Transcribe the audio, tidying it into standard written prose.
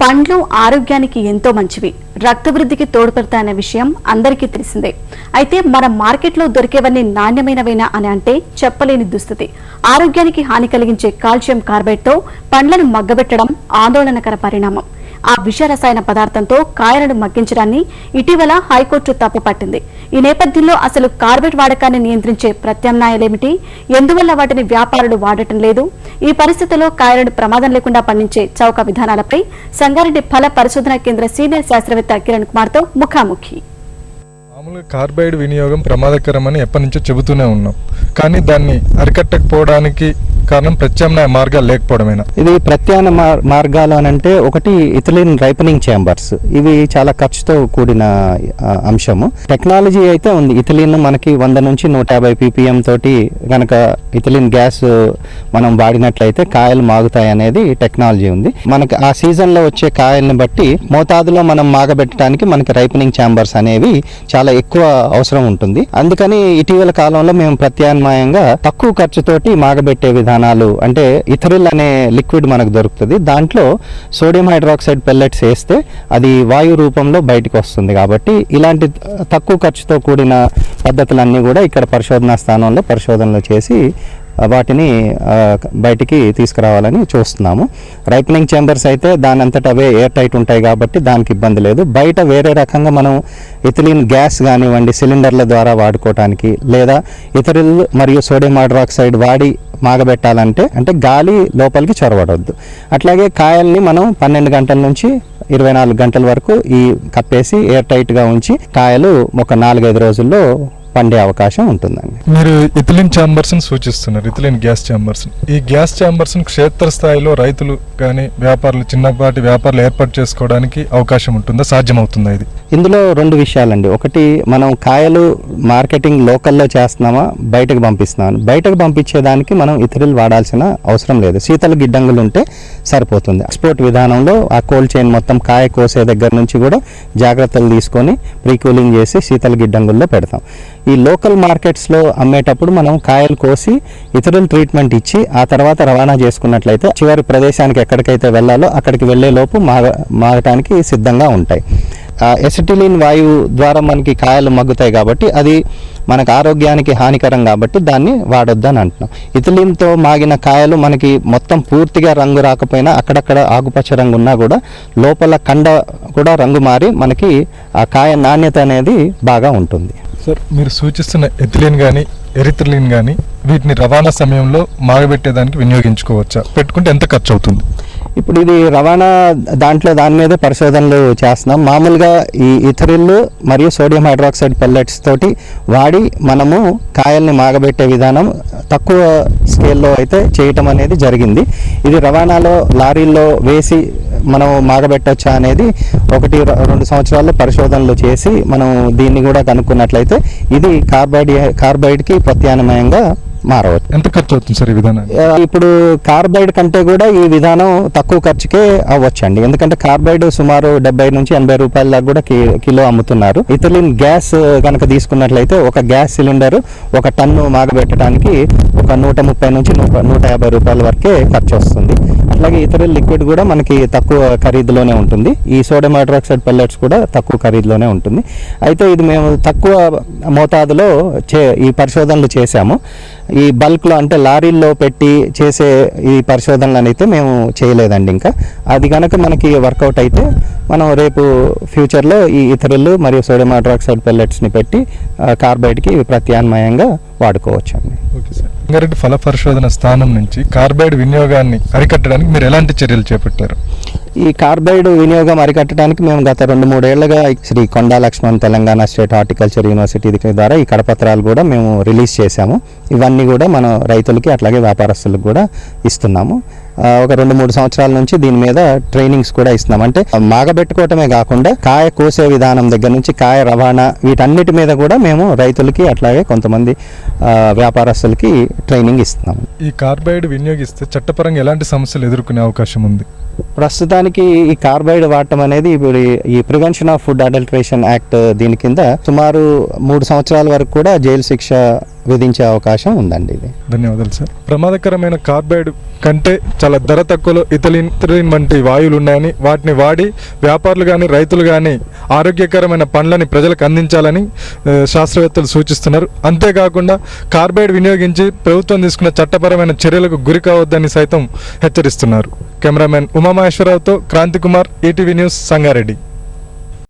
పండ్లు ఆరోగ్యానికి ఎంతో మంచివి, రక్త వృద్ధికి తోడ్పడతాయనే విషయం అందరికీ తెలిసిందే. అయితే మన మార్కెట్లో దొరికేవన్నీ నాణ్యమైనవేనా అని అంటే చెప్పలేని దుస్థితి. ఆరోగ్యానికి హాని కలిగించే కాల్షియం కార్బైడ్తో పండ్లను మగ్గబెట్టడం ఆందోళనకర పరిణామం. ఆ విష రసాయన పదార్థంతో కాయలను మగ్గించడాన్ని ఇటీవల హైకోర్టు తప్పుపట్టింది. ఈ నేపథ్యంలో అసలు కార్బైడ్ వాడకాన్ని నియంత్రించే ప్రత్యామ్నాయాలేమిటి, ఎందువల్ల వాటిని వ్యాపారులు వాడటం లేదు, ఈ పరిస్థితుల్లో కాయలను ప్రమాదం లేకుండా పండించే చౌక విధానాలపై సంగారెడ్డి ఫల పరిశోధన కేంద్ర సీనియర్ శాస్త్రవేత్త కిరణ్ కుమార్తో ముఖాముఖి. మామూలుగా కార్బైడ్ వినియోగం ప్రమాదకరమని ఎప్పటి నుంచో చెబుతూనే ఉన్నాం, కానీ దాన్ని అరికట్టకపోవడానికి కారణం ప్రత్యామ్నాయ మార్గాలు లేకపోవడమేనా? ఇది ప్రత్యామ్నాయ మార్గాలు అని అంటే ఒకటి ఇథిలిన్ రైపనింగ్ ఛాంబర్స్. ఇవి చాలా ఖర్చుతో కూడిన అంశము. టెక్నాలజీ అయితే ఉంది. ఇథిలిన్ మనకి 100 నుంచి 150 ppm తోటి కనుక ఇథిలిన్ గ్యాస్ మనం వాడినట్లయితే కాయలు మాగుతాయి అనేది టెక్నాలజీ ఉంది. మనకి ఆ సీజన్లో వచ్చే కాయల్ని బట్టి మోతాదులో మనం మాగబెట్టడానికి మనకి రైపనింగ్ ఛాంబర్స్ అనేవి చాలా ఎక్కువ అవసరం ఉంటుంది. అందుకని ఇటీవల కాలంలో మేము ప్రత్యామ్నాయంగా తక్కువ ఖర్చుతోటి మాగబెట్టే విధానాలు అంటే ఇథరిల్ అనే లిక్విడ్ మనకు దొరుకుతుంది. దాంట్లో సోడియం హైడ్రాక్సైడ్ పెల్లెట్స్ వేస్తే అది వాయు రూపంలో బయటకు వస్తుంది. కాబట్టి ఇలాంటి తక్కువ ఖర్చుతో కూడిన పద్ధతులన్నీ కూడా ఇక్కడ పరిశోధనా స్థానంలో పరిశోధనలు చేసి వాటిని బయటికి తీసుకురావాలని చూస్తున్నాము. రైపనింగ్ ఛాంబర్స్ అయితే దాని అంతటా అవే ఎయిర్ టైట్ ఉంటాయి కాబట్టి దానికి ఇబ్బంది లేదు. బయట వేరే రకంగా మనం ఇథిలిన్ గ్యాస్ కానివ్వండి సిలిండర్ల ద్వారా వాడుకోవటానికి లేదా ఇథరిల్ మరియు సోడియం హైడ్రాక్సైడ్ వాడి మాగబెట్టాలంటే అంటే గాలి లోపలికి చొరబడవద్దు. అట్లాగే కాయల్ని మనం 12 గంటల నుంచి 24 గంటల వరకు ఈ కప్పేసి ఎయిర్ టైట్గా ఉంచి కాయలు ఒక 4-5 రోజుల్లో పండే అవకాశం ఉంటుందండి. మీరు ఇథిలిన్ ఛాంబర్స్ సూచిస్తున్నారు, ఇథిలిన్ గ్యాస్ ఛాంబర్స్. ఈ గ్యాస్ ఛాంబర్స్ క్షేత్రస్థాయిలో రైతులు కానీ వ్యాపారులు చిన్నపాటి వ్యాపారులు ఏర్పాటు చేసుకోవడానికి అవకాశం ఉంటుందా, సాధ్యమవుతుందా? ఇది ఇందులో 2 విషయాలండి. ఒకటి, మనం కాయలు మార్కెటింగ్ లోకల్లో చేస్తున్నామా బయటకు పంపిస్తున్నామా? బయటకు పంపించేదానికి మనం ఇథరిల్ వాడాల్సిన అవసరం లేదు. శీతల గిడ్డంగులు ఉంటే సరిపోతుంది. ఎక్స్పోర్ట్ విధానంలో ఆ కోల్డ్ చైన్ మొత్తం కాయ కోసే దగ్గర నుంచి కూడా జాగ్రత్తలు తీసుకొని ప్రీ కూలింగ్ చేసి శీతల గిడ్డంగుల్లో పెడతాం. ఈ లోకల్ మార్కెట్స్లో అమ్మేటప్పుడు మనం కాయలు కోసి ఇథరిల్ ట్రీట్మెంట్ ఇచ్చి ఆ తర్వాత రవాణా చేసుకున్నట్లయితే చివరి ప్రదేశానికి ఎక్కడికైతే వెళ్ళాలో అక్కడికి వెళ్ళే లోపు మాగటానికి సిద్ధంగా ఉంటాయి. ఎసిటిలిన్ వాయువు ద్వారా మనకి కాయలు మగ్గుతాయి కాబట్టి అది మనకు ఆరోగ్యానికి హానికరం కాబట్టి దాన్ని వాడొద్దని అంటున్నాం. ఇథిలిన్తో మాగిన కాయలు మనకి మొత్తం పూర్తిగా రంగు రాకపోయినా అక్కడక్కడ ఆకుపచ్చ రంగు ఉన్నా కూడా లోపల కండ కూడా రంగు మారి మనకి ఆ కాయ నాణ్యత అనేది బాగా ఉంటుంది. సార్, మీరు సూచిస్తున్న ఎథిలిన్ కానీ ఎరిథ్రిలిన్ కానీ వీటిని రవాణా సమయంలో మాగబెట్టేదానికి వినియోగించుకోవచ్చా? పెట్టుకుంటే ఎంత ఖర్చు అవుతుంది? ఇప్పుడు ఇది రవాణా దాని మీదే పరిశోధనలు చేస్తున్నాం. మామూలుగా ఈ ఇథరిల్ మరియు సోడియం హైడ్రాక్సైడ్ పెల్లెట్స్ తోటి వాడి మనము కాయల్ని మాగబెట్టే విధానం తక్కువ స్కేల్లో అయితే చేయటం అనేది జరిగింది. ఇది రవాణాలో లారీల్లో వేసి మనం మాగబెట్టొచ్చా అనేది 1-2 సంవత్సరాల్లో పరిశోధనలు చేసి మనం దీన్ని కూడా కనుక్కున్నట్లయితే ఇది కార్బైడ్కి ప్రత్యామ్నాయంగా మారవచ్చు. ఎంత ఖర్చు అవుతుంది సార్ ఈ విధానం? ఇప్పుడు కార్బైడ్ కంటే కూడా ఈ విధానం తక్కువ ఖర్చుకే అవ్వచ్చండి. ఎందుకంటే కార్బైడ్ సుమారు 70 నుంచి 80 రూపాయల దాకా కూడా కిలో అమ్ముతున్నారు. ఇథిలిన్ గ్యాస్ కనుక తీసుకున్నట్లయితే ఒక గ్యాస్ సిలిండర్ 1 టన్ను మాగబెట్టడానికి ఒక 130 నుంచి 150 రూపాయల వరకే ఖర్చు వస్తుంది. అట్లాగే ఇథరిల్ లిక్విడ్ కూడా మనకి తక్కువ ఖరీదులోనే ఉంటుంది. ఈ సోడియం హైడ్రాక్సైడ్ పెల్లెట్స్ కూడా తక్కువ ఖరీదులోనే ఉంటుంది. అయితే ఇది మేము తక్కువ మోతాదులో ఈ పరిశోధనలు చేశాము. ఈ బల్క్లో అంటే లారీల్లో పెట్టి చేసే ఈ పరిశోధనలు అయితే మేము చేయలేదండి. ఇంకా అది కనుక మనకి వర్కౌట్ అయితే మనం రేపు ఫ్యూచర్లో ఈ ఇథరిల్ మరియు సోడియం హైడ్రాక్సైడ్ పెల్లెట్స్ని పెట్టి కార్బైడ్కి ప్రత్యామ్నాయంగా వాడుకోవచ్చు అండి. Okay sir. సంగారెడ్డి ఫల పరిశోధన స్థానం నుంచి కార్బైడ్ వినియోగాన్ని అరికట్టడానికి మీరు ఎలాంటి చర్యలు చేపట్టారు? ఈ కార్బైడ్ వినియోగం అరికట్టడానికి మేము గత 2-3 ఏళ్లుగా Shri Konda Laxman Telangana state horticulture university ద్వారా ఈ కడపత్రాలు కూడా మేము రిలీజ్ చేశాము. ఇవన్నీ కూడా మన రైతులకి అట్లాగే వ్యాపారస్తులకు కూడా ఇస్తున్నాము. ఒక 2-3 సంవత్సరాల నుంచి దీని మీద ట్రైనింగ్స్ కూడా ఇస్తున్నాం. అంటే మాగబెట్టుకోవటమే కాకుండా కాయ కోసే విధానం దగ్గర నుంచి కాయ రవాణా వీటన్నిటి మీద కూడా మేము రైతులకి అట్లాగే కొంతమంది వ్యాపారస్తులకి ట్రైనింగ్ ఇస్తున్నాము. ఈ కార్బైడ్ వినియోగిస్తే చట్టపరంగా ఎలాంటి సమస్యలు ఎదుర్కొనే అవకాశం ఉంది? ప్రస్తుతానికి ఈ కార్బైడ్ వాడటం అనేది ఇప్పుడు ఈ prevention of food adulteration act దీని కింద సుమారు 3 సంవత్సరాల వరకు కూడా జైలు శిక్ష విధించే అవకాశం ఉందండి. ఇది ధన్యవాదాలు సార్. ప్రమాదకరమైన కార్బైడ్ కంటే చాలా ధర తక్కువలో ఇథిలిన్ వంటి వాయువులు ఉన్నాయని, వాటిని వాడి వ్యాపారులు కానీ రైతులు కానీ ఆరోగ్యకరమైన పండ్లని ప్రజలకు అందించాలని శాస్త్రవేత్తలు సూచిస్తున్నారు. అంతేకాకుండా కార్బైడ్ వినియోగించి ప్రభుత్వం తీసుకున్న చట్టపరమైన చర్యలకు గురి కావద్దని సైతం హెచ్చరిస్తున్నారు. కెమెరామెన్ ఉమామహేశ్వరరావుతో క్రాంతి కుమార్, ఈటీవీ న్యూస్, సంగారెడ్డి.